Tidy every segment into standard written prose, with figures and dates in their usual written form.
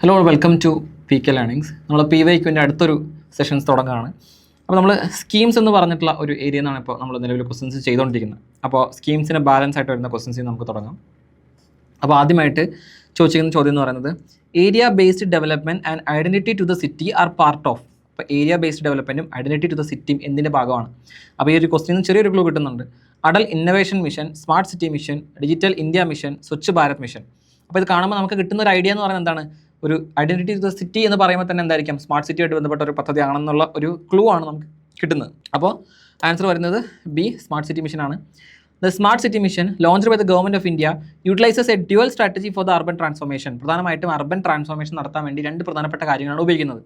Hello welcome to P K learnings. നമ്മൾ P വൈക്കിൻ്റെ അടുത്തൊരു സെഷൻസ് തുടങ്ങുകയാണ്. അപ്പോൾ നമ്മൾ സ്കീംസ് എന്ന് പറഞ്ഞിട്ടുള്ള ഒരു ഏരിയ എന്നാണ് ഇപ്പോൾ നമ്മൾ നിലവിൽ ക്വസ്റ്റൻസ് ചെയ്തുകൊണ്ടിരിക്കുന്നത്. അപ്പോൾ സ്കീംസിന് ബാലൻസ് ആയിട്ട് വരുന്ന ക്വസ്റ്റൻസ് നമുക്ക് തുടങ്ങാം. അപ്പോൾ ആദ്യമായിട്ട് ചോദിച്ചിരിക്കുന്ന ചോദ്യം എന്ന് പറയുന്നത് area based development and identity to the city are part of. അപ്പോൾ ഏരിയ ബേസ്ഡ് ഡെവലപ്മെൻറ്റും ഐഡൻറ്റിറ്റി ടു ദ സിറ്റിയും എന്തിൻ്റെ ഭാഗമാണ്? അപ്പോൾ ഈ ഒരു ക്വസ്റ്റ്യൻ ചെറിയൊരു ക്ലൂ കിട്ടുന്നുണ്ട്. Atal innovation mission, smart city mission, digital India mission, Swachh Bharat mission. അപ്പോൾ ഇത് കാണുമ്പോൾ നമുക്ക് കിട്ടുന്ന ഒരു ഐഡിയ എന്ന് പറയുന്നത് എന്താണ്? ഒരു ഐഡൻറ്റിറ്റി ടു ദ സിറ്റി എന്ന് പറയുമ്പോൾ തന്നെ എന്തായിരിക്കും? സ്മാർട്ട് സിറ്റിയായിട്ട് ബന്ധപ്പെട്ട ഒരു പദ്ധതി ആണെന്നുള്ള ഒരു ക്ലൂ ആണ് നമുക്ക് കിട്ടുന്നത്. അപ്പോൾ ആൻസർ വരുന്നത് ബി, സ്മാർട്ട് സിറ്റി മിഷൻ ആണ്. The Smart City Mission, launched by the Government of India, utilizes a dual strategy for the urban transformation. പ്രധാനമായിട്ടും അർബൻ ട്രാൻസ്ഫോർമേഷൻ നടത്താൻ വേണ്ടി രണ്ട് പ്രധാനപ്പെട്ട കാര്യങ്ങളാണ് ഉപയോഗിക്കുന്നത്.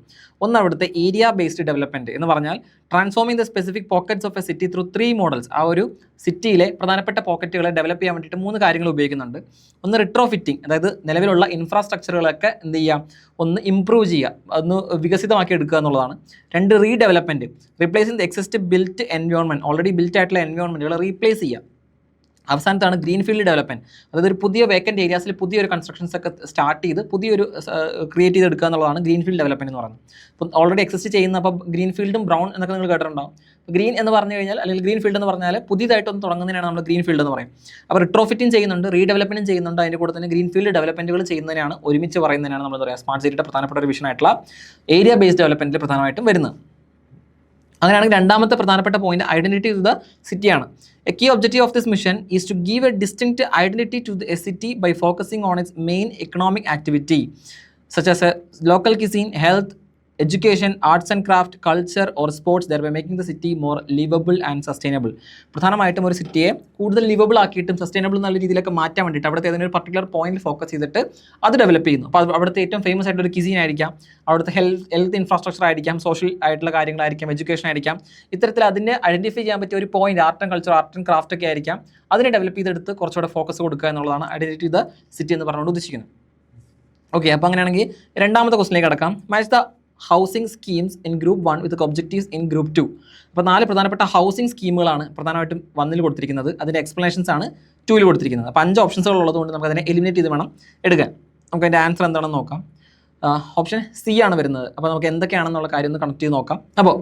ഒന്ന് അവിടുത്തെ ഏരിയ ബേസ്ഡ് ഡെവലപ്മെൻറ്റ് എന്ന് പറഞ്ഞാൽ transforming the specific pockets of A city through 3 models. ആ ഒരു സിറ്റിയിലെ പ്രധാനപ്പെട്ട പോക്കറ്റുകളെ ഡെവലപ്പ് ചെയ്യാൻ വേണ്ടിയിട്ട് 3 കാര്യങ്ങൾ ഉപയോഗിക്കുന്നുണ്ട്. ഒന്ന് റിട്രോഫിറ്റിംഗ്, അതായത് നിലവിലുള്ള ഇൻഫ്രാസ്ട്രക്ചറുകളൊക്കെ എന്ത് ചെയ്യാം, ഒന്ന് ഇംപ്രൂവ് ചെയ്യുക, ഒന്ന് വികസിതമാക്കി എടുക്കുക എന്നുള്ളതാണ്. 2 redevelopment, replacing the exist built environment, already built ആയിട്ടുള്ള എൻവയോൺമെൻറ്റുകൾ റീപ്ലേസ് ചെയ്യുക. അവസാനത്താണ് ഗ്രീൻ ഫീൽഡ് ഡെവലപ്മെൻറ്റ്, അതായത് ഒരു പുതിയ വേക്കൻറ്റ് ഏരിയാസിൽ പുതിയൊരു കൺസ്ട്രക്ഷൻസ് ഒക്കെ സ്റ്റാർട്ട് ചെയ്ത് പുതിയൊരു ക്രിയേറ്റ് ചെയ്തെടുക്കുക എന്നുള്ളതാണ് ഗ്രീൻ ഫീൽഡ് ഡെവലപ്മെൻറ്റ് എന്ന് പറയുന്നത്. അപ്പം ഓൾറെഡി എക്സിസ്റ്റ് ചെയ്യുന്ന, അപ്പോൾ ഗ്രീൻ ഫീൽഡും ബ്രൗൺ എന്നൊക്കെ നിങ്ങൾ കേട്ടിട്ടുണ്ടാവും. ഗ്രീൻ എന്ന് പറഞ്ഞു കഴിഞ്ഞാൽ, അല്ലെങ്കിൽ ഗ്രീൻ ഫീൽഡ് എന്ന് പറഞ്ഞാൽ പുതിയതായിട്ടൊന്ന് തുടങ്ങുന്നതിനാണ് നമ്മൾ ഗ്രീൻ ഫീൽഡ് എന്ന് പറയും. അപ്പോൾ റിട്രോഫിറ്റിംഗ് ചെയ്യുന്നുണ്ട്, റീഡെവലപ്മെൻറ്റും ചെയ്യുന്നുണ്ട്, അതിൻ്റെ കൂടെ തന്നെ ഗ്രീൻ ഫീൽഡ് ഡെവലപ്മെൻറ്റുകൾ ചെയ്യുന്നതിനാണ്, ഒരുമിച്ച് പറയുന്നതിനാണ് നമ്മൾ പറയുക സ്മാർട്ട് സിറ്റിയുടെ പ്രധാനപ്പെട്ട ഒരു വിഷയമായിട്ടുള്ള ഏരിയ ബേസ്ഡ് ഡെവലപ്മെൻറ്റിൽ പ്രധാനമായിട്ടും വരുന്നത്. അങ്ങനെയാണെങ്കിൽ രണ്ടാമത്തെ പ്രധാനപ്പെട്ട പോയിന്റ് ഐഡൻറ്റിറ്റി ടു ദ സിറ്റിയാണ്. A key objective of this mission is to give a distinct identity to a city by focusing on its main economic activity such as a local cuisine, health, education, arts and craft, culture or sports, or by making the city more livable and sustainable. പ്രധാനമായിട്ടും ഒരു സിറ്റിയെ കൂടുതൽ liveable ആക്കിയിട്ടും sustainable എന്നുള്ള രീതിയിലൊക്കെ മാറ്റാൻ വേണ്ടിയിട്ട് അവിടുത്തെ ഏതെങ്കിലും ഒരു പർട്ടിക്കുലർ പോയിന്റ് ഫോക്കസ് ചെയ്തിട്ട് അത് ഡെവലപ്പ് ചെയ്യുന്നു. അപ്പോൾ അവിടുത്തെ ഏറ്റവും ഫേമസ് ആയിട്ടുള്ള ഒരു ക്യുസീൻ ആയിരിക്കാം, അവിടുത്തെ ഹെൽത്ത് ഇൻഫ്രാസ്ട്രക്ചർ ആയിരിക്കാം, സോഷ്യൽ ആയിട്ടുള്ള കാര്യങ്ങളായിരിക്കാം, എഡ്യൂക്കേഷൻ ആയിരിക്കാം. ഇത്തരത്തിൽ അതിനെ ഐഡൻറ്റിഫൈ ചെയ്യാൻ പറ്റിയ ഒരു point art and culture, art and craft ഒക്കെ ആയിരിക്കാം. അതിനെ ഡെവലപ്പ് ചെയ്തെടുത്ത് കുറച്ചുകൂടെ ഫോക്കസ് കൊടുക്കുക എന്നുള്ളതാണ് ഐഡൻറ്റിറ്റി ദ സിറ്റി എന്ന് പറഞ്ഞുകൊണ്ട് ഉദ്ദേശിക്കുന്നത്. ഓക്കെ, അപ്പോൾ അങ്ങനെയാണെങ്കിൽ രണ്ടാമത്തെ ക്വസ്റ്റിലേക്ക് കടക്കാം. Match the housing schemes in group 1 with objectives in group 2. അപ്പോൾ 4 പ്രധാനപ്പെട്ട ഹൗസിംഗ് സ്കീമുകളാണ് പ്രധാനമായിട്ടും 1 കൊടുത്തിരിക്കുന്നത്. അതിൻ്റെ എക്സ്പ്ലനേഷൻസ് ആണ് 2 കൊടുത്തിരിക്കുന്നത്. അപ്പോൾ 5 ഓപ്ഷൻസുകൾ ഉള്ളതുകൊണ്ട് നമുക്ക് അതിനെ എലിമിനേറ്റ് ചെയ്ത് വേണം എടുക്കാൻ. നമുക്ക് അതിൻ്റെ ആൻസർ എന്താണെന്ന് നോക്കാം. ഓപ്ഷൻ സി ആണ് വരുന്നത്. അപ്പോൾ നമുക്ക് എന്തൊക്കെയാണെന്നുള്ള കാര്യം ഒന്ന് കണക്ട് ചെയ്ത് നോക്കാം. അപ്പോൾ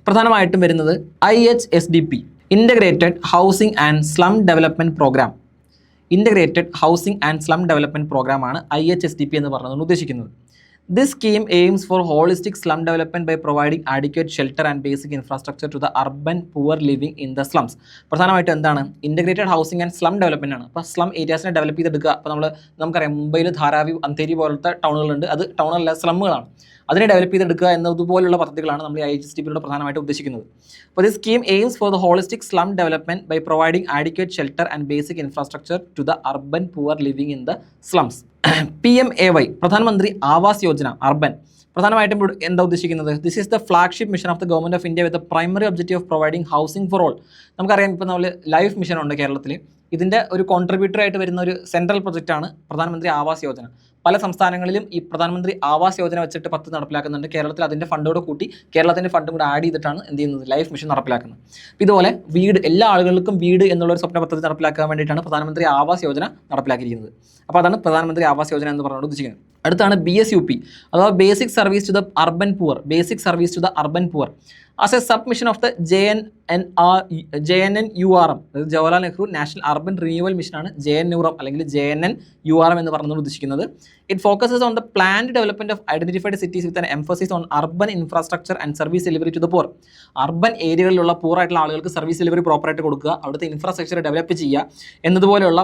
പ്രധാനമായിട്ടും വരുന്നത് IHSDP, integrated housing and slum development programme. Integrated housing and slum development പ്രോഗ്രാമാണ് IHSDP എന്ന് പറഞ്ഞതുകൊണ്ട് ഉദ്ദേശിക്കുന്നത്. This scheme aims for holistic slum development by providing adequate shelter and basic infrastructure to the urban poor living in the slums. പ്രധാനമായിട്ടും എന്താണ്? Integrated housing and slum development ആണ്. അപ്പോൾ slum ഏരിയാസിനെ develop ചെയ്തെടുക്കുക. അപ്പോൾ നമുക്കറിയാം മുംബൈയിൽ ധാരാവി, അന്തേരി പോലത്തെ ടൗണുകളുണ്ട്. അത് ടൗണല്ല, സ്ലമ്മുകളാണ്. അതിനെ ഡെവലപ്പ് ചെയ്തെടുക്കുക എന്നതുപോലുള്ള പദ്ധതികളാണ് നമ്മൾ IHSDPയുടെ പ്രധാനമായിട്ട് ഉദ്ദേശിക്കുന്നത്. അപ്പോൾ this scheme aims for the holistic slum development by providing adequate shelter and basic infrastructure to the urban poor living in the slums. PMAY, Pradhan Mantri Awas Yojana urban, പ്രധാനമായിട്ടും എന്താ ഉദ്ദേശിക്കുന്നത്? This is the flagship mission of the government of India with the primary objective of providing housing for all. നമുക്കറിയാം, ഇപ്പോൾ നമ്മൾ life mission ഉണ്ട് കേരളത്തിൽ. ഇതിൻ്റെ ഒരു കോൺട്രിബ്യൂട്ടർ ആയിട്ട് വരുന്ന ഒരു സെൻട്രൽ പ്രൊജക്റ്റാണ് പ്രധാനമന്ത്രി ആവാസ് യോജന. പല സംസ്ഥാനങ്ങളിലും ഈ പ്രധാനമന്ത്രി ആവാസ് യോജന വെച്ചിട്ട് പദ്ധതി നടപ്പിലാക്കുന്നുണ്ട്. കേരളത്തിൽ അതിൻ്റെ ഫണ്ടോട് കൂട്ടി കേരളത്തിൻ്റെ ഫണ്ടും കൂടെ ആഡ് ചെയ്തിട്ടാണ് എന്ത് ചെയ്യുന്നത്? ലൈഫ് മിഷൻ നടപ്പിലാക്കുന്നത്. ഇതുപോലെ വീട്, എല്ലാ ആളുകൾക്കും വീട് എന്നുള്ളൊരു സ്വപ്ന പദ്ധതി നടപ്പിലാക്കാൻ വേണ്ടിയിട്ടാണ് പ്രധാനമന്ത്രി ആവാസ് യോജന നടപ്പിലാക്കിയിരിക്കുന്നത്. അപ്പോൾ അതാണ് പ്രധാനമന്ത്രി ആവാസ് യോജന എന്ന് പറഞ്ഞുകൊണ്ട് ഉദ്ദേശിക്കുന്നത്. അടുത്താണ് BSUP, അഥവാ basic service to the urban poor. Basic service to the urban poor as a submission of the JNNURM, അതായത് Jawaharlal Nehru national urban renewal മിഷനാണ് JNNURM അല്ലെങ്കിൽ JNNURM എന്ന് പറഞ്ഞുകൊണ്ട് ഉദ്ദേശിക്കുന്നത്. It focuses on the planned development of identified cities with an emphasis on urban infrastructure and service delivery to the poor. Urban ഏരിയകളിലുള്ള പൂറായിട്ടുള്ള ആളുകൾക്ക് service delivery പ്രോപ്പറായിട്ട് കൊടുക്കുക, അവിടുത്തെ ഇൻഫ്രാസ്ട്രക്ചർ ഡെവലപ്പ് ചെയ്യുക എന്നതുപോലെയുള്ള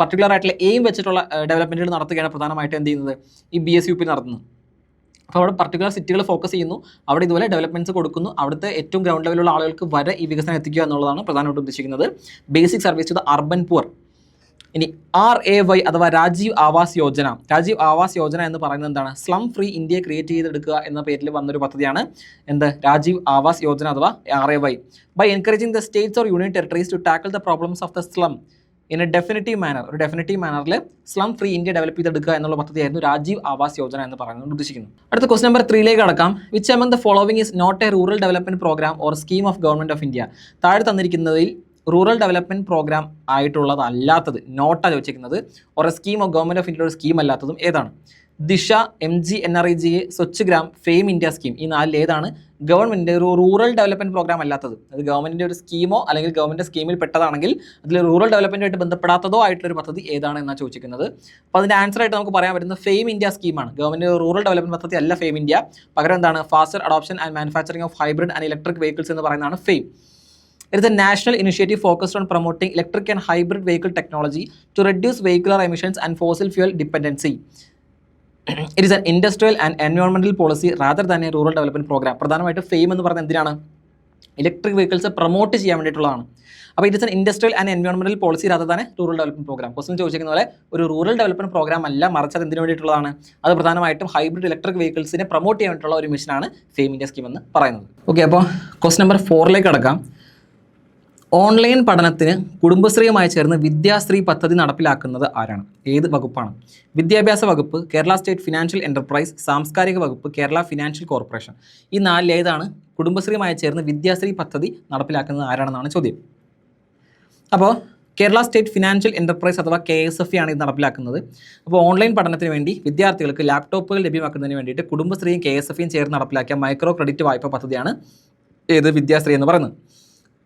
പർട്ടിക്കുലർ ആയിട്ടുള്ള എയിം വെച്ചിട്ടുള്ള ഡെവലപ്മെൻറ്റുകൾ നടത്തുകയാണ് പ്രധാനമായിട്ട് എന്ത് ചെയ്യുന്നത്? ഈ BSUP നടത്തുന്നത്. അപ്പോൾ അവിടെ പർട്ടിക്കുലർ സിറ്റികൾ ഫോക്കസ് ചെയ്യുന്നു, അവിടെ ഇതുപോലെ ഡെവലപ്മെൻറ്റ്സ് കൊടുക്കുന്നു, അവിടുത്തെ ഏറ്റവും ഗ്രൗണ്ട് ലെവലുള്ള ആളുകൾക്ക് വരെ ഈ വികസനം എത്തിക്കുക എന്നുള്ളതാണ് പ്രധാനമായിട്ട് ഉദ്ദേശിക്കുന്നത്. Basic service to the urban poor. ഇനി RAY അഥവാ രാജീവ് ആവാസ് യോജന. രാജീവ് ആവാസ് യോജന എന്ന് പറയുന്നത് എന്താണ്? സ്ലം ഫ്രീ ഇന്ത്യയെ ക്രിയേറ്റ് ചെയ്തെടുക്കുക എന്ന പേരിൽ വന്നൊരു പദ്ധതിയാണ് എന്ത്? രാജീവ് ആവാസ് യോജന അഥവാ RAY. By encouraging the states or union territories to tackle the problems of the slum in a definitive manner. ഒരു ഡെഫിനിറ്റീവ് മാനറിൽ സ്ലം ഫ്രീ ഇന്ത്യ ഡെവലപ്പ് ചെയ്തെടുക്കുക എന്നുള്ള പദ്ധതിയായിരുന്നു രാജീവ് ആവാസ് യോജന എന്ന് പറയുന്നത് ഉദ്ദേശിക്കുന്നത്. അടുത്ത ക്വസ്റ്റ് നമ്പർ 3 കടക്കാം. Which among the following is not a rural development programme or scheme of government of India. താഴെ തന്നിരിക്കുന്നതിൽ റൂറൽ ഡെവലപ്മെൻറ്റ് പ്രോഗ്രാം ആയിട്ടുള്ളത് അല്ലാത്തത്, നോട്ടാണ് ചോദിച്ചിരിക്കുന്നത്, ഒരു സ്കീം ഓഫ് ഗവൺമെൻറ് ഓഫ് ഇന്ത്യയുടെ ഒരു സ്കീം അല്ലാത്തതും ഏതാണ്? ദിശ, MGNREGA, Swachh gram, fame India scheme, ഈ 4 ഏതാണ് ഗവൺമെൻറ് ഒരു റൂറൽ ഡെവലപ്മെൻറ്റ് പ്രോഗ്രാം അല്ലാത്തത്? അത് ഗവൺമെൻറ്റിൻ്റെ ഒരു സ്കീമോ അല്ലെങ്കിൽ ഗവൺമെൻറ് സ്കീമിൽ പെട്ടതാണെങ്കിൽ അതിൽ റൂറൽ ഡെവലപ്മെൻറ്റുമായിട്ട് ബന്ധപ്പെടാത്തതോ ആയിട്ടുള്ളൊരു പദ്ധതി ഏതാണ് എന്നാണ് ചോദിച്ചിരിക്കുന്നത്. അപ്പോൾ അതിൻ്റെ ആൻസർ ആയിട്ട് നമുക്ക് പറയാൻ പറ്റുന്നത് ഫെയിം ഇന്ത്യ സ്കീമാണ്. ഗവൺമെൻറ് റൂറൽ ഡെവലപ്മെൻറ്റ് പദ്ധതി അല്ല ഫെയിം ഇന്ത്യ. പകരം എന്താണ് faster adoption and manufacturing of hybrid and electric vehicles എന്ന് പറയുന്നതാണ് FAME. It is a national initiative focused on promoting electric and hybrid vehicle technology to reduce vehicular emissions and fossil fuel dependency. It is an industrial and environmental policy rather than a rural development program. പ്രധാനമായിട്ട് FAME എന്ന് പറയുന്നത് എന്തിനാണ്? Electric vehicles promote ചെയ്യാൻ വേണ്ടിയിട്ടുള്ളതാണ്. അപ്പോൾ it is an industrial and എൻവയോൺമെന്റൽ policy rather than a rural development program. Question ചോദിച്ചിരിക്കുന്ന പോലെ ഒരു റൂറൽ ഡെവലപ്മെന്റ് പ്രോഗ്രാം അല്ല, മറിച്ച് അത് എന്തിനു വേണ്ടിയിട്ടുള്ളതാണ്? അത് പ്രധാനമായിട്ടും ഹൈബ്രിഡ് ഇലക്ട്രിക് വെഹിക്കിൾസിനെ പ്രൊമോട്ട് ചെയ്യാൻ വേണ്ടിയിട്ടുള്ള ഒരു മിഷനാണ് ഫെയിം ഇന്ത്യ സ്കീം എന്ന് പറയുന്നത്. ഓക്കെ, അപ്പോൾ ക്വസ്റ്റ്യൻ നമ്പർ 4ലേക്ക് കടക്കാം. ഓൺലൈൻ പഠനത്തിന് കുടുംബശ്രീയുമായി ചേർന്ന് വിദ്യാശ്രീ പദ്ധതി നടപ്പിലാക്കുന്നത് ആരാണ്? ഏത് വകുപ്പാണ്? വിദ്യാഭ്യാസ വകുപ്പ്, കേരള സ്റ്റേറ്റ് ഫിനാൻഷ്യൽ എൻ്റർപ്രൈസ്, സാംസ്കാരിക വകുപ്പ്, കേരള ഫിനാൻഷ്യൽ കോർപ്പറേഷൻ. ഈ 4 ഏതാണ് കുടുംബശ്രീയുമായി ചേർന്ന് വിദ്യാശ്രീ പദ്ധതി നടപ്പിലാക്കുന്നത് ആരാണെന്നാണ് ചോദ്യം. അപ്പോൾ കേരള സ്റ്റേറ്റ് ഫിനാൻഷ്യൽ എൻ്റർപ്രൈസ് അഥവാ KSFE ആണ് ഇത് നടപ്പിലാക്കുന്നത്. അപ്പോൾ ഓൺലൈൻ പഠനത്തിന് വേണ്ടി വിദ്യാർത്ഥികൾക്ക് ലാപ്ടോപ്പുകൾ ലഭ്യമാക്കുന്നതിന് വേണ്ടിയിട്ട് കുടുംബശ്രീയും KSFEയും ചേർന്ന് നടപ്പിലാക്കിയ മൈക്രോ ക്രെഡിറ്റ് വായ്പ പദ്ധതിയാണ് ഏത് വിദ്യാശ്രീ എന്ന് പറയുന്നത്.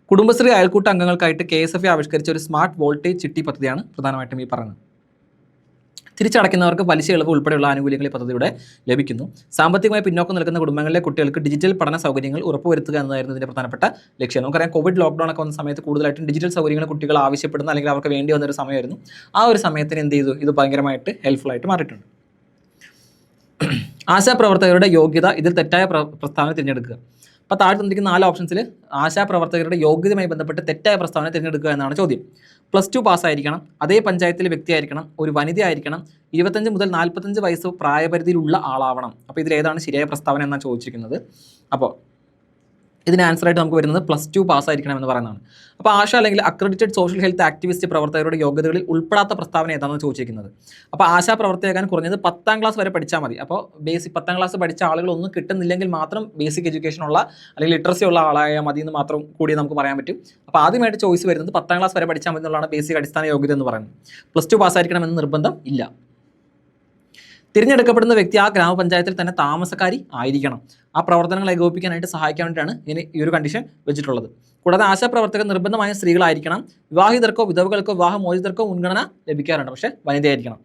കുടുംബശ്രീ അയൽക്കൂട്ട അംഗങ്ങൾക്കായിട്ട് KSFE ആവിഷ്കരിച്ച ഒരു സ്മാർട്ട് വോൾട്ടേജ് ചിട്ടി പദ്ധതിയാണ് പ്രധാനമായിട്ടും ഈ പറയുന്നത്. തിരിച്ചടയ്ക്കുന്നവർക്ക് പലിശ ഇളവ് ഉൾപ്പെടെയുള്ള ആനുകൂല്യങ്ങൾ ഈ പദ്ധതിയുടെ ലഭിക്കുന്നു. സാമ്പത്തികമായി പിന്നോക്കം നിൽക്കുന്ന കുടുംബങ്ങളിലെ കുട്ടികൾക്ക് ഡിജിറ്റൽ പഠന സൗകര്യങ്ങൾ ഉറപ്പുവരുത്തുക എന്നതായിരുന്നു ഇതിൻ്റെ പ്രധാനപ്പെട്ട ലക്ഷ്യം. നമുക്കറിയാം കോവിഡ് ലോക്ക്ഡൗൺ ഒക്കെ വന്ന സമയത്ത് കൂടുതലായിട്ടും ഡിജിറ്റൽ സൗകര്യങ്ങൾ കുട്ടികൾ ആവശ്യപ്പെടുന്ന അല്ലെങ്കിൽ അവർക്ക് വേണ്ടി വന്നൊരു സമയമായിരുന്നു. ആ ഒരു സമയത്തിന് എന്ത് ചെയ്തു, ഇത് ഭയങ്കരമായിട്ട് ഹെൽപ്ഫുൾ ആയിട്ട് മാറിയിട്ടുണ്ട്. ആശാപ്രവർത്തകരുടെ യോഗ്യത, ഇതിൽ തെറ്റായ പ്രസ്താവന തിരഞ്ഞെടുക്കുക. അപ്പോൾ താഴെ തന്നിരിക്കുന്ന 4 ഓപ്ഷൻസിൽ ആശാപ്രവർത്തകരുടെ യോഗ്യതയുമായി ബന്ധപ്പെട്ട് തെറ്റായ പ്രസ്താവന തിരഞ്ഞെടുക്കുക എന്നാണ് ചോദ്യം. +2 പാസ്സായിരിക്കണം, അതേ പഞ്ചായത്തിലെ വ്യക്തിയായിരിക്കണം, ഒരു വനിതയായിരിക്കണം, 25 മുതൽ 45 വയസ്സ് പ്രായപരിധിയിലുള്ള ആളാവണം. അപ്പോൾ ഇതിലേതാണ് ശരിയായ പ്രസ്താവന എന്നാണ് ചോദിച്ചിരിക്കുന്നത്. അപ്പോൾ ഇതിന് ആൻസറായിട്ട് നമുക്ക് വരുന്നത് +2 പാസ്സായിരിക്കണം എന്ന് പറയുന്നതാണ്. അപ്പോൾ ആശ അല്ലെങ്കിൽ അക്രഡിറ്റഡ് സോഷ്യൽ ഹെൽത്ത് ആക്ടിവിസ്റ്റ് പ്രവർത്തകരുടെ യോഗ്യതകളിൽ ഉൾപ്പെടാത്ത പ്രസ്താവന ഏതാണെന്ന് ചോദിച്ചിരിക്കുന്നത്. അപ്പോൾ ആശാ പ്രവർത്തകൻ കുറഞ്ഞത് 10ാം ക്ലാസ് വരെ പഠിച്ചാൽ മതി. അപ്പോൾ ബേസിക് 10ാം ക്ലാസ് പഠിച്ച ആളുകളൊന്നും കിട്ടുന്നില്ലെങ്കിൽ മാത്രം ബേസിക് എഡ്യൂക്കേഷൻ ഉള്ള അല്ലെങ്കിൽ ലിറ്ററസി ഉള്ള ആളായാൽ മതി എന്ന് മാത്രം കൂടി നമുക്ക് പറയാൻ പറ്റും. അപ്പോൾ ആദ്യമായിട്ട് ചോയ്സ് വരുന്നത് 10ാം ക്ലാസ് വരെ പഠിച്ചാൽ മതി എന്നുള്ളതാണ് ബേസിക് അടിസ്ഥാന യോഗ്യത എന്ന് പറയുന്നത്. +2 പാസ്സായിരിക്കണമെന്ന് നിർബന്ധം ഇല്ല. തിരഞ്ഞെടുക്കപ്പെടുന്ന വ്യക്തി ആ ഗ്രാമപഞ്ചായത്തിൽ തന്നെ താമസക്കാരി ആയിരിക്കണം. ആ പ്രവർത്തനങ്ങൾ ഏകോപിപ്പിക്കാനായിട്ട് സഹായിക്കാൻ വേണ്ടിയിട്ടാണ് ഇങ്ങനെ ഈ ഒരു കണ്ടീഷൻ വെച്ചിട്ടുള്ളത്. കൂടാതെ ആശാപ്രവർത്തകർ നിർബന്ധമായും സ്ത്രീകളായിരിക്കണം. വിവാഹിതർക്കോ വിധവകൾക്കോ വിവാഹമോചിതർക്കോ മുൻഗണന ലഭിക്കാറുണ്ട്, പക്ഷേ വനിതയായിരിക്കണം.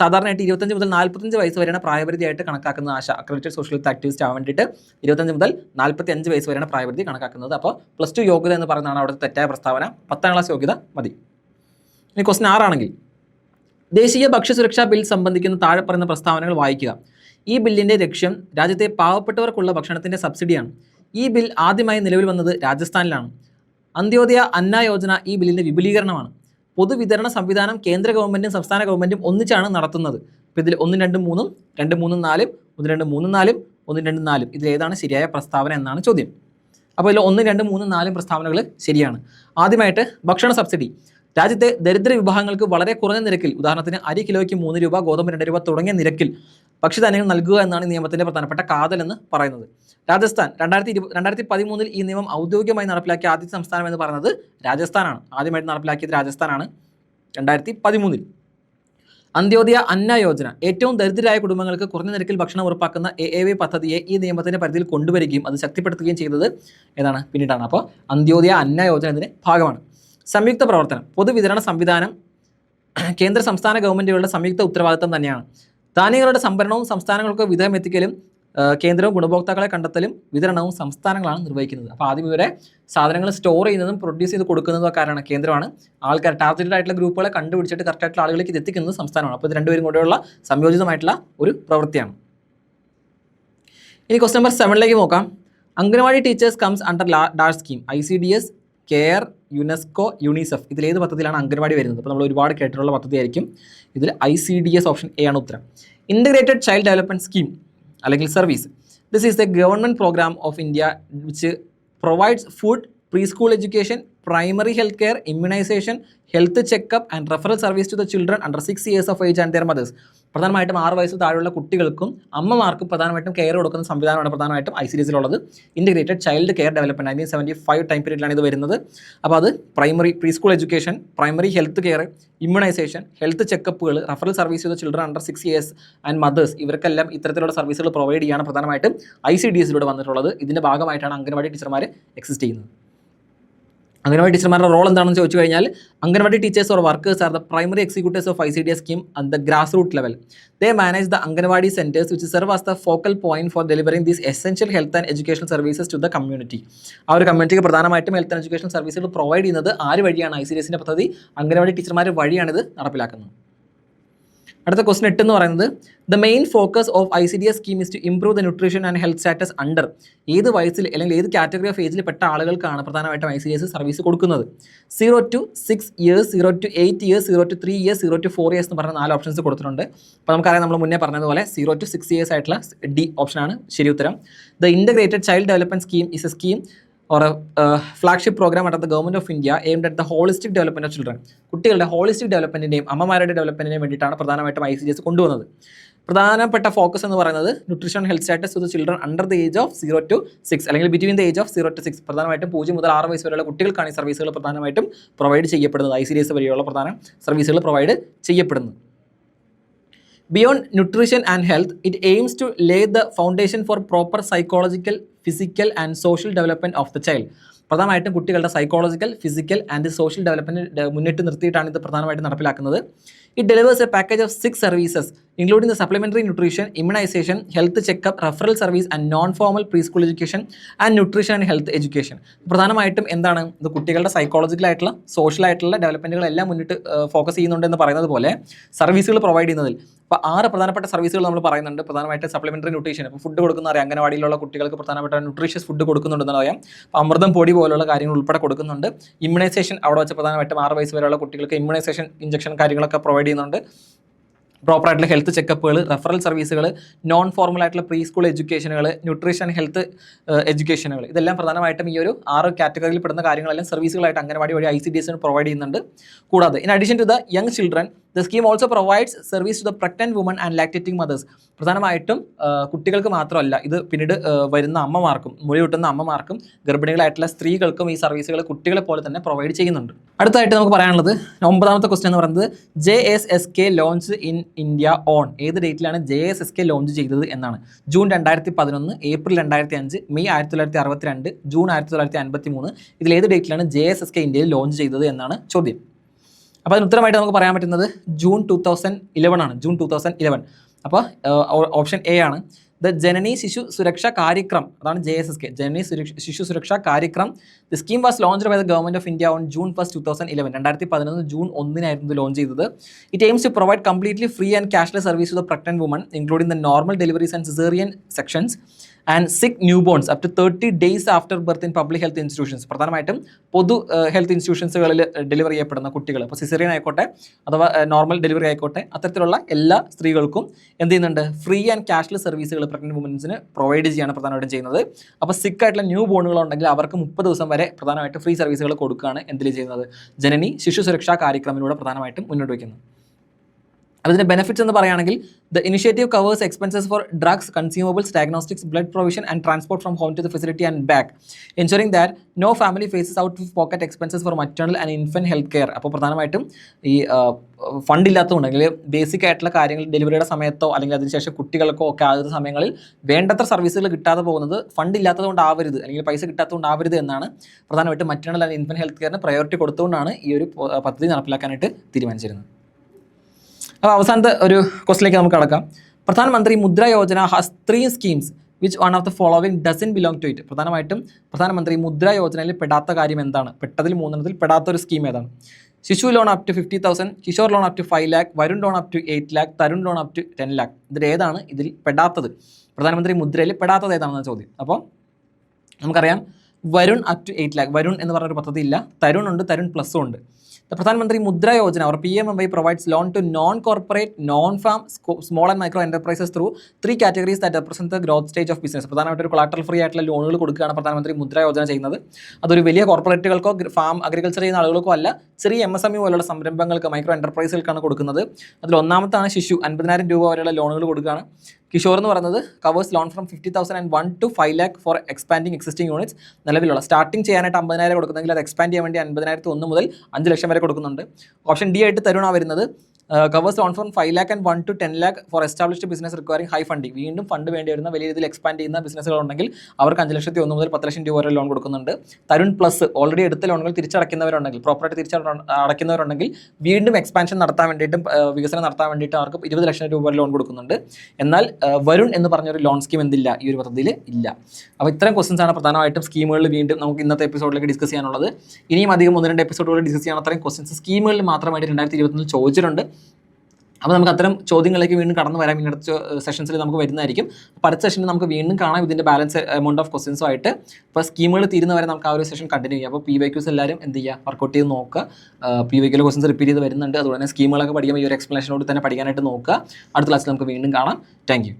സാധാരണയായിട്ട് 25 മുതൽ 45 വയസ്സ് വരെയാണ് പ്രായപരിധിയായിട്ട് കണക്കാക്കുന്നത്. ആശ അക്രഡിറ്റഡ് സോഷ്യൽ ഹെൽത്ത് ആക്ടിവിസ്റ്റ് ആവാൻ വേണ്ടിയിട്ട് 25 മുതൽ 45 വയസ്സ് വരെയാണ് പ്രായപരിധി കണക്കാക്കുന്നത്. അപ്പോൾ +2 യോഗ്യത എന്ന് പറയുന്നതാണ് അവിടുത്തെ തെറ്റായ പ്രസ്താവന. 10ാം ക്ലാസ് യോഗ്യത മതി. ഇനി ക്വസ്റ്റ്യൻ 6 ആണെങ്കിൽ ദേശീയ ഭക്ഷ്യസുരക്ഷാ ബിൽ സംബന്ധിക്കുന്ന താഴെ പറയുന്ന പ്രസ്താവനകൾ വായിക്കുക. ഈ ബില്ലിൻ്റെ ലക്ഷ്യം രാജ്യത്തെ പാവപ്പെട്ടവർക്കുള്ള ഭക്ഷണത്തിൻ്റെ സബ്സിഡിയാണ്. ഈ ബിൽ ആദ്യമായി നിലവിൽ വന്നത് രാജസ്ഥാനിലാണ്. അന്ത്യോദയ അന്ന യോജന ഈ ബില്ലിൻ്റെ വിപുലീകരണമാണ്. പൊതുവിതരണ സംവിധാനം കേന്ദ്ര ഗവൺമെൻറ്റും സംസ്ഥാന ഗവൺമെൻറ്റും ഒന്നിച്ചാണ് നടത്തുന്നത്. അപ്പോൾ ഇതിൽ 1, 2, 3, 2, 3, 4, 1, 2, 3, 4, 1, 2, 4 ഇതിലേതാണ് ശരിയായ പ്രസ്താവന എന്നാണ് ചോദ്യം. അപ്പോൾ ഇതിൽ 1, 2, 3, 4 പ്രസ്താവനകൾ ശരിയാണ്. ആദ്യമായിട്ട് ഭക്ഷണ സബ്സിഡി രാജ്യത്തെ ദരിദ്ര വിഭാഗങ്ങൾക്ക് വളരെ കുറഞ്ഞ നിരക്കിൽ, ഉദാഹരണത്തിന് അരി കിലോയ്ക്ക് 3 രൂപ, ഗോതമ്പ് 2 രൂപ തുടങ്ങിയ നിരക്കിൽ ഭക്ഷ്യധാന്യങ്ങൾ നൽകുക എന്നാണ് നിയമത്തിൻ്റെ പ്രധാനപ്പെട്ട കാതൽ എന്ന് പറയുന്നത്. രാജസ്ഥാൻ 2013 ഈ നിയമം ഔദ്യോഗികമായി നടപ്പിലാക്കിയ ആദ്യത്തെ സംസ്ഥാനം എന്ന് പറയുന്നത് രാജസ്ഥാനാണ്. ആദ്യമായിട്ട് നടപ്പിലാക്കിയത് രാജസ്ഥാനാണ് 2013. അന്ത്യോദയ അന്ന യോജന ഏറ്റവും ദരിദ്രരായ കുടുംബങ്ങൾക്ക് കുറഞ്ഞ നിരക്കിൽ ഭക്ഷണം ഉറപ്പാക്കുന്ന AAY പദ്ധതിയെ ഈ നിയമത്തിൻ്റെ പരിധിയിൽ കൊണ്ടുവരികയും അത് ശക്തിപ്പെടുത്തുകയും ചെയ്തത് ഏതാണ് പിന്നീടാണ്. അപ്പോൾ അന്ത്യോദയ അന്ന യോജന ഇതിൻ്റെ ഭാഗമാണ്. സംയുക്ത പ്രവർത്തനം പൊതുവിതരണ സംവിധാനം കേന്ദ്ര സംസ്ഥാന ഗവൺമെൻറ്റുകളുടെ സംയുക്ത ഉത്തരവാദിത്തം തന്നെയാണ്. ധാന്യങ്ങളുടെ സംഭരണവും സംസ്ഥാനങ്ങൾക്ക് വിതരണം എത്തിക്കലും കേന്ദ്രവും ഗുണഭോക്താക്കളെ കണ്ടെത്തലും വിതരണവും സംസ്ഥാനങ്ങളാണ് നിർവഹിക്കുന്നത്. അപ്പോൾ ആദ്യം ഇവരെ സാധനങ്ങൾ സ്റ്റോർ ചെയ്യുന്നതും പ്രൊഡ്യൂസ് ചെയ്ത് കൊടുക്കുന്നതും കാരണം കേന്ദ്രമാണ്. ആൾക്കാർ ടാർഗറ്റഡ് ആയിട്ടുള്ള ഗ്രൂപ്പുകളെ കണ്ടുപിടിച്ചിട്ട് കറക്റ്റായിട്ടുള്ള ആളുകളിലേക്ക് ഇത് എത്തിക്കുന്നത് സംസ്ഥാനമാണ്. അപ്പോൾ ഇത് രണ്ടുപേരും കൂടെയുള്ള സംയോജിതമായിട്ടുള്ള ഒരു പ്രവൃത്തിയാണ്. ഇനി ക്വസ്റ്റ്യൻ നമ്പർ 7ലേക്ക് നോക്കാം. Anganwadi teachers comes under dash scheme ICDS, care, UNESCO, UNICEF ഇതിലേത് പദ്ധതിയിലാണ് അംഗൻവാടി വരുന്നത്? അപ്പോൾ നമ്മൾ ഒരുപാട് കേട്ടിട്ടുള്ള പദ്ധതിയായിരിക്കും. ഇതിൽ ICDS ഓപ്ഷൻ A ആണ് ഉത്തരം. ഇൻ്റഗ്രേറ്റഡ് ചൈൽഡ് ഡെവലപ്മെൻറ്റ് സ്കീം അല്ലെങ്കിൽ service. This is the government programme of India which provides food, pre school education, primary health care, immunization, health checkup and referral service to the children under 6 years of age and their mothers. പ്രധാനമായിട്ടും 6 വയസ്സിൽ താഴെയുള്ള കുട്ടികൾക്കും അമ്മമാർക്കും പ്രധാനമായിട്ടും care കൊടുക്കുന്ന സംവിധാനമാണ് പ്രധാനമായിട്ടും ICDSിലുള്ളത്. Integrated child care development 1975 time പീരീഡിലാണ് ഇത് വരുന്നത്. അപ്പോൾ അത് primary pre school education, primary health care, immunisation, health ചെക്കപ്പുകൾ, റഫറൽ സർവീസ് ചെയ്ത children under 6 years and mothers, ഇവർക്കെല്ലാം ഇത്തരത്തിലുള്ള സർവീസുകൾ പ്രൊവൈഡ് ചെയ്യാണ് പ്രധാനമായിട്ടും ICDSിലൂടെ വന്നിട്ടുള്ളത്. ഇതിൻ്റെ ഭാഗമായിട്ടാണ് അംഗൻവാടി ടീച്ചർമാർ എക്സിസ്റ്റ് ചെയ്യുന്നത്. അംഗൻവാടി ടീച്ചർമാരുടെ റോൾ എന്താണെന്ന് ചോദിച്ചു കഴിഞ്ഞാൽ, anganwadi teachers or workers are the primary executives of ICDS scheme at the grass root level. They manage the Anganwadi centers which serve as the focal point for delivering these essential health and educational services to the community. ആ ഒരു കമ്മ്യൂണിറ്റിക്ക് പ്രധാനമായിട്ടും health and education സർവീസുകൾ provide ചെയ്യുന്നത് ആര് വഴിയാണ്? ICDSിൻ്റെ പദ്ധതി അംഗൻവാടി ടീച്ചർമാർ വഴിയാണിത് നടപ്പിലാക്കുന്നത്. അടുത്ത ക്വസ്റ്റൻ 8 എന്ന് പറയുന്നത്, the main focus of ICDS scheme is to improve the nutrition and health status under. ഏത് വയസ്സിൽ അല്ലെങ്കിൽ ഏത് കാറ്റഗറി ഓഫ് ഏജിൽ പെട്ട ആളുകൾക്കാണ് പ്രധാനമായിട്ടും ICDS സർവീസ് കൊടുക്കുന്നത്? 0 to 6 years, 0 to 8 years, 0 to 3 years, 0 to 4 years എന്ന് പറഞ്ഞ 4 ഓപ്ഷൻസ് കൊടുത്തിട്ടുണ്ട്. അപ്പോൾ നമുക്കറിയാം, നമ്മൾ മുന്നേ പറഞ്ഞതുപോലെ 0 to 6 years ആയിട്ടുള്ള D ഓപ്ഷനാണ് ശരി ഉത്തരം. The integrated child development scheme is A scheme or a flagship program under the government of India aimed at the holistic development of children. കുട്ടികളുടെ ഹോളിസ്റ്റിക് ഡെവലപ്മെൻറ്റിൻ്റെയും അമ്മമാരുടെ ഡെവലപ്മെൻറ്റിൻ്റെയും വേണ്ടിയിട്ടാണ് പ്രധാനമായിട്ടും ICDS കൊണ്ടുവന്നത്. പ്രധാനപ്പെട്ട ഫോക്കസ് എന്ന് പറയുന്നത് nutrition health status to the children under the age of 0 to 6 അല്ലെങ്കിൽ between the age of 0 to 6. പ്രധാനമായിട്ടും 0 മുതൽ 6 വയസ്സ് വരെയുള്ള കുട്ടികൾക്കാണ് ഈ സർവീസുകൾ പ്രധാനമായിട്ടും പ്രൊവൈഡ് ചെയ്യപ്പെടുന്നത്. ICDS വഴിയുള്ള പ്രധാന സർവീസുകൾ പ്രൊവൈഡ് ചെയ്യപ്പെടുന്നത്. Beyond nutrition and health, it aims to lay the foundation for proper psychological, physical and social development of the child. പ്രധാനമായിട്ടും കുട്ടികളുടെ psychological, physical and social development മുന്നിട്ട് നിർത്തിയിട്ടാണ് ഇത് പ്രധാനമായിട്ടും നടപ്പിലാക്കുന്നത്. It delivers a package of 6 services including the supplementary nutrition, immunisation, health checkup, referral service and non formal pre school education and nutrition and health education. പ്രധാനമായിട്ടും എന്താണ് ഇത്? കുട്ടികളുടെ സൈക്കോളജിക്കലായിട്ടുള്ള, സോഷ്യലായിട്ടുള്ള ഡെവലപ്മെൻറ്റുകളെല്ലാം മുന്നിട്ട് ഫോക്കസ് ചെയ്യുന്നുണ്ടെന്ന് പറയുന്നത് പോലെ സർവീസുകൾ പ്രൊവൈഡ് ചെയ്യുന്നതിൽ അപ്പോൾ 6 പ്രധാനപ്പെട്ട സർവീസുകൾ നമ്മൾ പറയുന്നുണ്ട്. പ്രധാനമായിട്ട് സപ്ലിമെൻ്ററി ന്യൂട്രീഷൻ, ഇപ്പോൾ ഫുഡ് കൊടുക്കുന്ന അറിയാം, അംഗനവാടിയിലുള്ള കുട്ടികൾക്ക് പ്രധാനപ്പെട്ട ന്യൂട്രീഷ്യസ് ഫുഡ് കൊടുക്കുന്നുണ്ടെന്ന് അറിയാം. അപ്പോൾ അമൃതം പൊടി പോലുള്ള കാര്യങ്ങൾ ഉൾപ്പെടെ കൊടുക്കുന്നുണ്ട്. ഇമ്മ്യൂണൈസേഷൻ അവിടെ വെച്ച് പ്രധാനമായിട്ടും 6 വയസ്സ് വരെയുള്ള കുട്ടികൾക്ക് ഇമ്മ്യൂണൈസേഷൻ ഇഞ്ചക്ഷൻ കാര്യങ്ങളൊക്കെ പ്രൊവൈഡ് ചെയ്യുന്നുണ്ട്. പ്രോപ്പറായിട്ടുള്ള ഹെൽത്ത് ചെക്കപ്പുകൾ, റെഫറൽ സർവീസുകൾ, നോൺ ഫോർമൽ ആയിട്ടുള്ള പ്രീ സ്കൂൾ എഡ്യൂക്കേഷനുകൾ, ന്യൂട്രീഷൻ ഹെൽത്ത് എഡ്യൂക്കേഷനുകൾ, ഇതെല്ലാം പ്രധാനമായിട്ടും ഈ ഒരു 6 കാറ്റഗറിയിൽ പെടുന്ന കാര്യങ്ങളെല്ലാം സർവീസുകളായിട്ട് അംഗനവാടി വഴി ICDSന് പ്രൊവൈഡ് ചെയ്യുന്നുണ്ട്. കൂടാതെ in addition to the young children, the scheme also provides service to the pregnant woman and lactating mothers. പ്രധാനമായിട്ടും കുട്ടികൾക്ക് മാത്രമല്ല, ഇത് പിന്നീട് വരുന്ന അമ്മമാർക്കും, മുടി കിട്ടുന്ന അമ്മമാർക്കും, ഗർഭിണികളായിട്ടുള്ള സ്ത്രീകൾക്കും ഈ സർവീസുകൾ കുട്ടികളെ പോലെ തന്നെ പ്രൊവൈഡ് ചെയ്യുന്നുണ്ട്. അടുത്തായിട്ട് നമുക്ക് പറയാനുള്ളത് 9ാമത്തെ ക്വസ്റ്റ്യൻ എന്ന് പറയുന്നത്, JSSK launch in India on. ഏത് ഡേറ്റിലാണ് JSSK ലോഞ്ച് ചെയ്തത് എന്നാണ്? June 2011, April 2005, May 1962, June 1953. ഇതിലേത് ഡേറ്റിലാണ് JSSK ഇന്ത്യയിൽ ലോഞ്ച് ചെയ്തത് എന്നാണ് ചോദ്യം. അപ്പോൾ അതിന് ഉത്തരമായിട്ട് നമുക്ക് പറയാൻ പറ്റുന്നത് ജൂൺ 2011 ആണ്. ജൂൺ 2011. അപ്പോൾ ഓപ്ഷൻ എ ആണ്. ദ ജനനി ശിശു സുരക്ഷാ കാര്യക്രം, അതാണ് JSSK, Janani Shishu Suraksha Karyakram. The scheme was launched by the government of India on June 1, 2011. 2011 ജൂൺ 1-നായിരുന്നു ഇത് ലോഞ്ച് ചെയ്തത്. It aims to provide completely free and cashless service to the pregnant woman including the normal deliveries and caesarean sections and sick newborns up to 30 days after birth in public health institutions. പ്രധാനമായിട്ടും പൊതു health ഇൻസ്റ്റിറ്റ്യൂഷൻസുകളിൽ delivery ചെയ്യപ്പെടുന്ന കുട്ടികൾ, ഇപ്പോൾ caesarean ആയിക്കോട്ടെ അഥവാ normal delivery ആയിക്കോട്ടെ, അത്തരത്തിലുള്ള എല്ലാ സ്ത്രീകൾക്കും എന്ത് ചെയ്യുന്നുണ്ട്? ഫ്രീ ആൻഡ് ക്യാഷ്ലെസ് സർവീസുകൾ പ്രഗ്നന്റ് വുമൻസിന് പ്രൊവൈഡ് ചെയ്യുകയാണ് പ്രധാനമായിട്ടും ചെയ്യുന്നത്. അപ്പോൾ സിക്ക് ആയിട്ടുള്ള ന്യൂ ബോണുകളുണ്ടെങ്കിൽ അവർക്ക് 30 ദിവസം വരെ പ്രധാനമായിട്ട് ഫ്രീ സർവീസുകൾ കൊടുക്കുകയാണ് എന്തിൽ ചെയ്യുന്നത്? ജനനി ശിശു സുരക്ഷാ കാര്യക്രമത്തിലൂടെ പ്രധാനമായിട്ടും മുന്നോട്ട് വയ്ക്കുന്നത്. അതിൻ്റെ ബെനിഫിറ്റ്സ് എന്ന് പറയുകയാണെങ്കിൽ, the initiative covers expenses for drugs, consumables, diagnostics, blood provision and transport from home to the facility and back, ensuring that no family faces out of pocket expenses for maternal and infant health care. അപ്പോൾ പ്രധാനമായിട്ടും ഈ fund ഇല്ലാത്തതുണ്ടെങ്കിൽ basic ആയിട്ടുള്ള കാര്യങ്ങൾ ഡെലിവറിയുടെ സമയത്തോ അല്ലെങ്കിൽ അതിനുശേഷം കുട്ടികൾക്കോ ഒക്കെ ആദ്യത്തെ സമയങ്ങളിൽ വേണ്ടത്ര സർവീസുകൾ കിട്ടാതെ പോകുന്നത് ഫണ്ട് ഇല്ലാത്തതുകൊണ്ടാവരുത് അല്ലെങ്കിൽ പൈസ കിട്ടാത്തതുകൊണ്ടാവരുത് എന്നാണ് പ്രധാനമായിട്ടും മറ്റേണൽ ആൻഡ് ഇൻഫൻറ്റ് ഹെൽത്ത് കെയറിന് പ്രയോറിറ്റി കൊടുത്തുകൊണ്ടാണ് ഈ ഒരു പദ്ധതി നടപ്പിലാക്കാനായിട്ട് തീരുമാനിച്ചിരുന്നത്. അപ്പോൾ അവസാനത്തെ ഒരു ക്വസ്റ്റിലേക്ക് നമുക്ക് കടക്കാം. Pradhan Mantri Mudra Yojana has 3 schemes which one of the following doesn't belong to it. പ്രധാനമായിട്ടും പ്രധാനമന്ത്രി മുദ്ര യോജനയിൽ പെടാത്ത കാര്യം എന്താണ്? പെട്ടതിൽ 3 പെടാത്തൊരു സ്കീം ഏതാണ്? Shishu loan up to 50,000, Kishor loan up to 5 lakh, Varun loan up to 8 lakh, Tarun loan up to 10 lakh. ഇതിലേതാണ് ഇതിൽ പെടാത്തത്? പ്രധാനമന്ത്രി മുദ്രയിൽ പെടാത്തത് ഏതാണെന്ന ചോദ്യം. അപ്പോൾ നമുക്കറിയാം Varun up to 8 lakh. Varun എന്ന് പറഞ്ഞൊരു പദ്ധതി ഇല്ല. തരുൺ ഉണ്ട്, തരുൺ പ്ലസും ഉണ്ട്. Pradhan Mantri Mudra Yojana or PMMY provides loan to non-corporate, non-farm, small and micro enterprises through 3 categories that represent the growth stage of business. പ്രധാനമായിട്ട് ഒരു കൊളാട്രൽ ഫ്രീ ആയിട്ടുള്ള ലോണുകൾ കൊടുക്കുകയാണ് പ്രധാനമന്ത്രി മുദ്ര യോജന ചെയ്യുന്നത്. അതൊരു വലിയ കോർപ്പറേറ്റുകൾക്കോ ഫാം അഗ്രികൾച്ചർ ചെയ്യുന്ന ആളുകൾക്കോ അല്ല, ചെറിയ MSME പോലുള്ള സംരംഭങ്ങൾക്ക് മൈക്രോ എന്റർപ്രൈസുകൾക്കാണ് കൊടുക്കുന്നത്. അതിൽ ഒന്നാമത്താണ് ശിശു, 50,000 രൂപ വരെയുള്ള ലോണുകൾ കൊടുക്കുകയാണ്. കിഷോർ എന്ന് പറയുന്നത് covers loan from 50,000 and 1 to 5 lakh for expanding existing units. നിലവിലുള്ള സ്റ്റാർട്ടിംഗ് ചെയ്യാനായിട്ട് 50,000 കൊടുക്കുന്നെങ്കിൽ അത് എക്സ്പാൻഡ് ചെയ്യാൻ വേണ്ടി 50,000 1 മുതൽ 5 ലക്ഷം വരെ കൊടുക്കുന്നുണ്ട്. ഓപ്ഷൻ ഡി ആയിട്ട് തരുണ വരുന്നത് covers loan from 5 lakh and 1 to 10 lakh for established business requiring high funding. വീണ്ടും ഫണ്ട് വേണ്ടി വരുന്ന വലിയ രീതിയിൽ എക്സ്പാൻഡ് ചെയ്യുന്ന ബിസിനസ്സുകളുണ്ടെങ്കിൽ അവർക്ക് 5,01,000 മുതൽ 10 ലക്ഷം രൂപ വരെ ലോൺ കൊടുക്കുന്നുണ്ട്. തരുൺ പ്ലസ് ഓൾറെഡി എടുത്ത ലോണുകൾ തിരിച്ചടയ്ക്കുന്നവരുണ്ടെങ്കിൽ, പ്രോപ്പറായിട്ട് തിരിച്ചടയ്ക്കുന്നവരുണ്ടെങ്കിൽ വീണ്ടും എക്സ്പാൻഷൻ നടത്താൻ വേണ്ടിയിട്ടും വികസനം നടത്താൻ വേണ്ടിയിട്ട് അവർക്ക് 20 ലക്ഷം രൂപ വരെ ലോൺ കൊടുക്കുന്നുണ്ട്. എന്നാൽ വരുൺ എന്ന് പറഞ്ഞൊരു ലോൺ സ്കീം എന്തില്ല, ഈ ഒരു പദ്ധതിയിൽ ഇല്ല. അപ്പോൾ ഇത്തരം ക്വസ്റ്റൻസ് ആണ് പ്രധാനമായിട്ടും സ്കീമുകളിൽ വീണ്ടും നമുക്ക് ഇന്നത്തെ എപ്പിസോഡിലേക്ക് ഡിസ്കസ് ചെയ്യാനുള്ളത്. ഇനിയും അധികം 1-2 എപ്പിസോഡുകൾ ഡിസ്കസ് ചെയ്യാൻ അത്രയും ക്വസ്റ്റൻസ് സ്കീമുകളിൽ മാത്രമായിട്ട് 2021 ചോദിച്ചിട്ടുണ്ട്. അപ്പോൾ നമുക്ക് അത്തരം ചോദ്യങ്ങളിലേക്ക് വീണ്ടും കടന്നു വരാം. ഇനി അടുത്ത സെഷൻസിൽ നമുക്ക് വരുന്നതായിരിക്കും. അപ്പോൾ അടുത്ത സെഷനിൽ നമുക്ക് വീണ്ടും കാണാം ഇതിൻ്റെ ബാലൻസ് എമൗണ്ട് ഓഫ് ക്വസ്റ്റൻസും ആയിട്ട്. അപ്പോൾ സ്കീമുകൾ തീരുന്നവരെ നമുക്ക് ആ ഒരു സെഷൻ കണ്ടിന്യൂ ചെയ്യാം. അപ്പോൾ PYQs എല്ലാവരും എന്ത് ചെയ്യുക, വർക്കൗട്ട് ചെയ്ത് നോക്കുക. PYQലെ ക്വസ്റ്റൻസ് റിപ്പീറ്റ് ചെയ്ത് വരുന്നുണ്ട്. അതുപോലെ തന്നെ സ്കീമുകളൊക്കെ പഠിക്കുമ്പോൾ ഈ ഒരു എക്സ്പ്ലനേഷനോട് തന്നെ പഠിക്കാനായിട്ട് നോക്കുക. അടുത്ത ക്ലാസ്സിൽ നമുക്ക് വീണ്ടും കാണാം. Thank you.